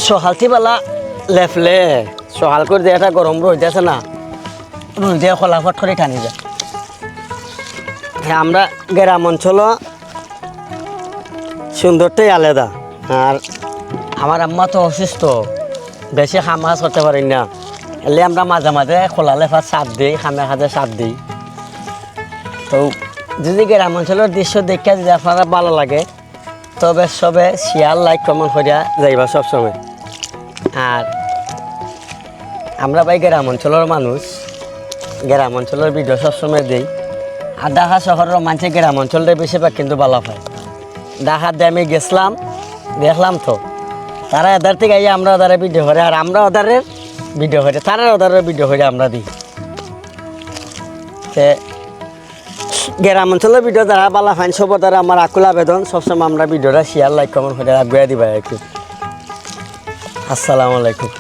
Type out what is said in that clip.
সকালবেলা লেফলে সকাল করে দিয়ে একটা গরম রোদ আছে না, রোদ দিয়ে খোলাফট করে টানি যায়। হ্যাঁ, আমরা গ্রাম অঞ্চল সুন্দরটাই আলাদা। আর আমার আম্মা তো অসুস্থ, বেশি কাম কাজ করতে পারি না, এলে আমরা মাঝে মাঝে খোলা লেফা চাপ দিই, খামে খাজে চাপ দিই। তো যদি গ্রাম অঞ্চলের দৃশ্য দেখে যদি আপনারা ভালো লাগে, তবে সবে শেয়ার লাইক কমেন্ট করিয়া যাইবা সবসময়। আর আমরা ভাই গ্রাম অঞ্চলের মানুষ, গ্রাম অঞ্চলের ভিডিও সবসময় দিই। আর ঢাকা শহরের মানুষের গ্রাম অঞ্চলটা বেশিরভাগ কিন্তু ভালো পায়। ঢাকাতে আমি গেছিলাম, দেখলাম তো তারা এদের থেকে আইয়া আমরা ওদের ভিডিও করে, আর আমরা ওদের ভিডিও করে, তারা ওদের ভিডিও করে আমরা দিই। গ্রাম অঞ্চলের ভিডিও যারা বালা ফাইন সব দ্বারা আমার আকুল আবেদন, সবসময় আমরা ভিডিওটা শেয়ার লাইক কমেন্ট করে আগুয়া দিবা একটু। আসসালামু আলাইকুম।